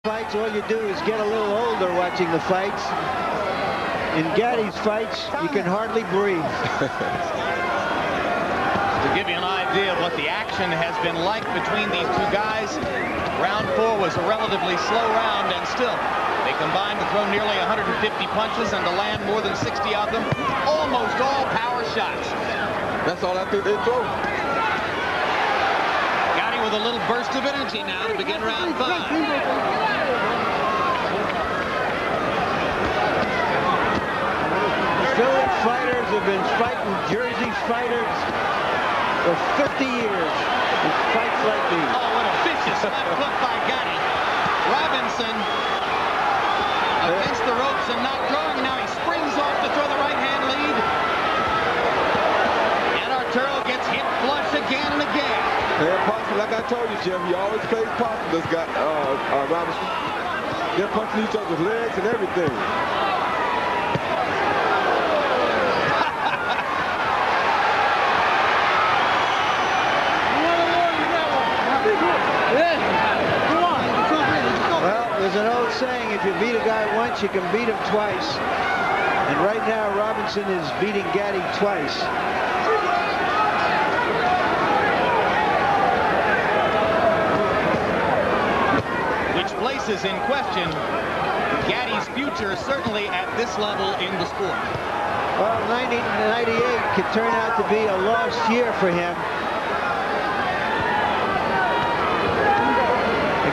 Fights, all you do is get a little older watching the fights. In Gaddy's fights, you can hardly breathe. To give you an idea of what the action has been like between these two guys, round 4 was a relatively slow round, and still they combined to throw nearly 150 punches and to land more than 60 of them, almost all power shots. That's all I think they throw. Gaddy with a little burst of energy now to begin round 5. Philly fighters have been fighting Jersey fighters for 50 years in fights like these. Oh, what a vicious left hook by Gaddy. Robinson against the ropes and not throwing. Now he springs off to throw the right-hand lead. And Arturo gets hit flush again and again. Yeah, Parson, like I told you, Jim, he always plays Parson, this guy, Robinson. They're punching each other's legs and everything. There's an old saying, if you beat a guy once, you can beat him twice. And right now, Robinson is beating Gaddy twice. Which places in question Gaddy's future, certainly at this level in the sport. Well, 1998 could turn out to be a lost year for him.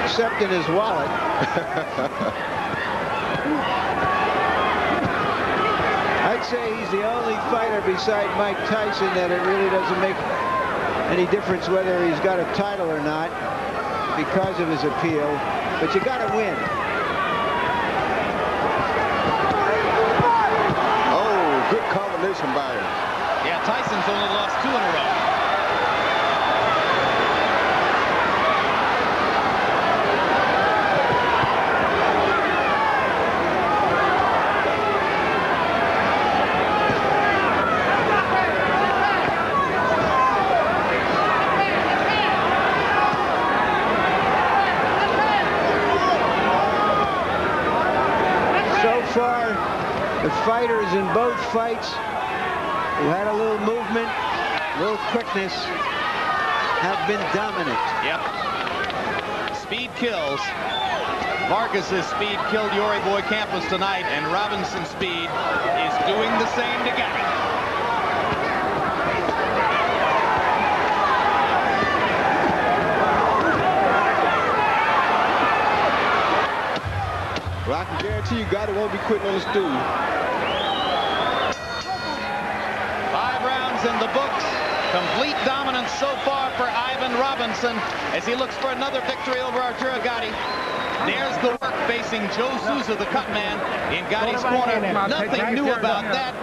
Except in his wallet. I'd say he's the only fighter beside Mike Tyson that it really doesn't make any difference whether he's got a title or not because of his appeal. But you got to win. Oh, good combination by him. Yeah, Tyson's only lost 2 in a row. Far, the fighters in both fights who had a little movement, a little quickness, have been dominant. Yep. Speed kills. Vargas's speed killed Yuri Boy Campos tonight, and Robinson's speed is doing the same to Gaddy. Well, I can guarantee you Gaddy won't be quitting on the stool. 5 rounds in the books. Complete dominance so far for Ivan Robinson as he looks for another victory over Arturo Gaddy. There's the work facing Joe Souza, the cut man, in Gaddy's corner. Nothing new about that.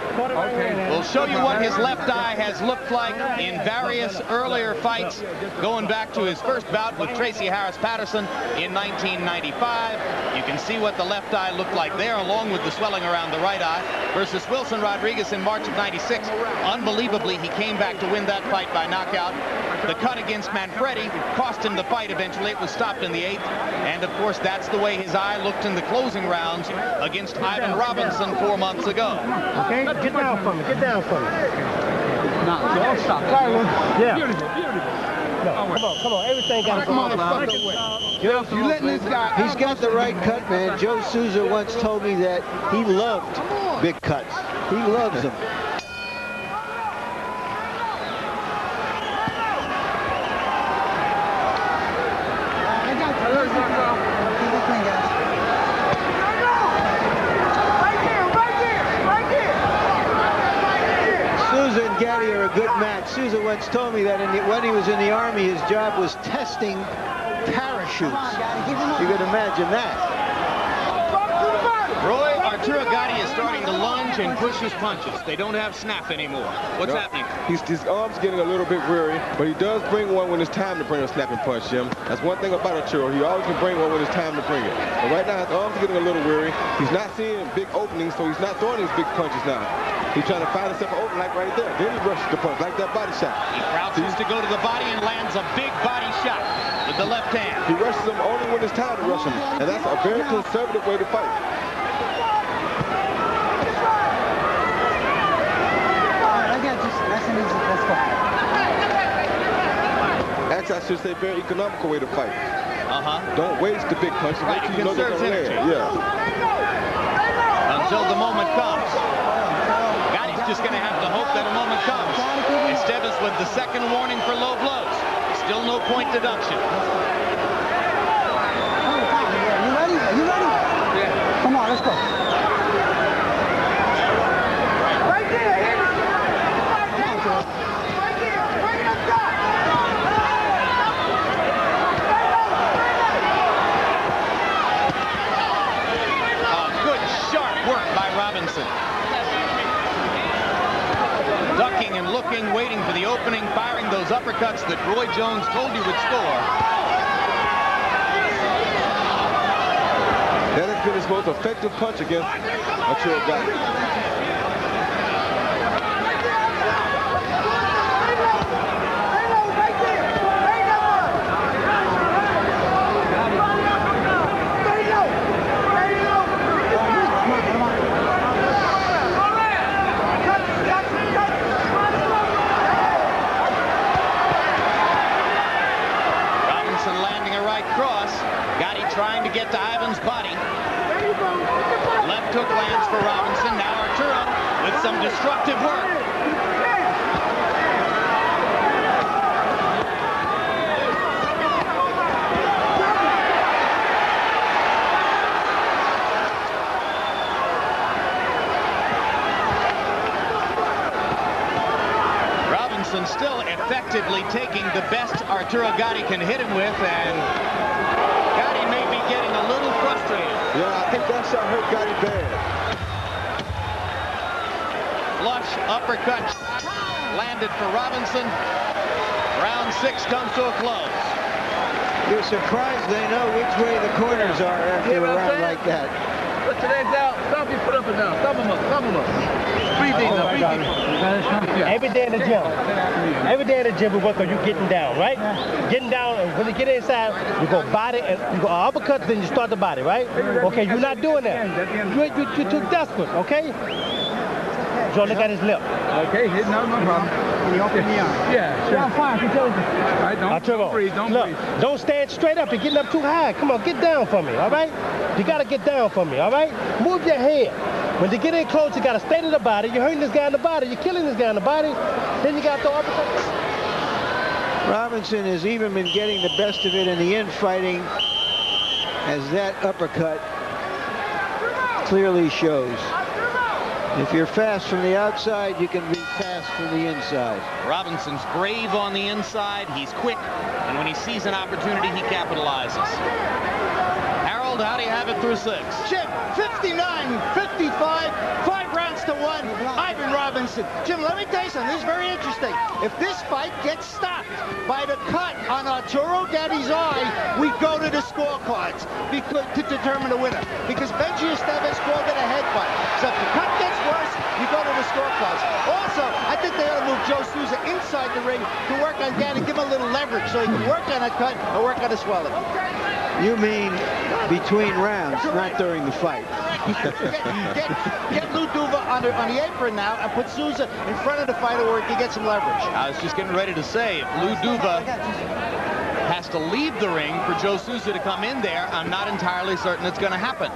We'll show you what his left eye has looked like in various earlier fights, going back to his first bout with Tracy Harris Patterson in 1995. You can see what the left eye looked like there, along with the swelling around the right eye, versus Wilson Rodriguez in March of '96. Unbelievably, he came back to win that fight by knockout. The cut against Manfredi cost him the fight eventually. It was stopped in the 8th. And, of course, that's the way his eye looked in the closing rounds against Ivan Robinson 4 months ago. Okay, get down from me. Get down from me. No, don't stop. Yeah. No, come on. Everything got to come on. You letting this guy? He's got the right cut, man. Joe Souza once told me that he loved big cuts. He loves them. Souza and Gaddy are a good match. Souza once told me that when he was in the Army, his job was testing parachutes. You can imagine that. Roy, Arturo Gaddy is starting to lunge and push his punches. They don't have snap anymore. What's happening? His arm's getting a little bit weary, but he does bring one when it's time to bring a snapping punch, Jim. That's one thing about Arturo. He always can bring one when it's time to bring it. But right now, his arm's getting a little weary. He's not seeing big openings, so he's not throwing his big punches now. He's trying to find himself an opening like right there. Then he rushes the punch, like that body shot. He crouches to go to the body and lands a big body shot. with the left hand. He rushes him only when it's time to rush him, and that's a very conservative way to fight. Actually, I should say very economical way to fight. Don't waste the big punches. Right, Make sure you know they're gonna land. Yeah. Until the moment comes. Gotti's just going to have to hope that a moment comes. Estevez with the second warning for low blows. Still no point deduction. You ready? Are you ready? Yeah. Come on, let's go. Right there, hit it. Right there, bring it up top. Good, sharp work by Robinson. Ducking and looking, waiting for the opening, firing those uppercuts that Roy Jones told you would score. That has been his most effective punch against Arturo Gatti. Trying to get to Ivan's body. Left hook lands for Robinson. Now Arturo with some destructive work. Robinson still effectively taking the best Arturo Gatti can hit him with, and Gatti may be getting a little frustrated. Yeah, I think that shot hurt Gatti bad. Flush uppercut landed for Robinson. Round 6 comes to a close. You're surprised they know which way the corners are after a round like that. Put your legs out. Stop your foot up and down. Stop them up. Stop them up. Breathe deep now. Breathe deep. Every day in the gym. Every day in the gym we work on you getting down, right? Getting down, and when you get inside, you go body and you go uppercut, then you start the body, right? Okay, you're not doing that. You're too desperate, okay? Joe, look at his lip. Okay, no problem. Can you open the arm? Yeah, sure. Yeah, I'm fine. I can tell you. All right, don't breathe, don't breathe. Don't stand straight up. You're getting up too high. Come on, get down for me, all right? You got to get down for me, all right? Move your head. When they get in close, you got to stay to the body. You're hurting this guy in the body. You're killing this guy in the body. Then you got to throw uppercut. Robinson has even been getting the best of it in the infighting, as that uppercut clearly shows. If you're fast from the outside, you can be fast from the inside. Robinson's brave on the inside. He's quick, and when he sees an opportunity, he capitalizes. Harold, how do you have it through 6? Jim, 59-55, 5 rounds to 1. Ivan Robinson. Jim, let me tell you something. This is very interesting. If this fight gets stopped by the cut on Arturo Gatti's eye, we go to the scorecards to determine the winner. Because Benji Estevez called it a headbutt. So if the cut gets worse, you go to the scorecards. Also, I think they ought to move Joe Souza inside the ring to work on Gatti, give him a little leverage so he can work on a cut and work on a swelling. You mean between rounds, not during the fight. Get Lou Duva on the apron now and put Souza in front of the fighter where he can get some leverage. I was just getting ready to say, if Lou Duva has to leave the ring for Joe Souza to come in there, I'm not entirely certain it's going to happen.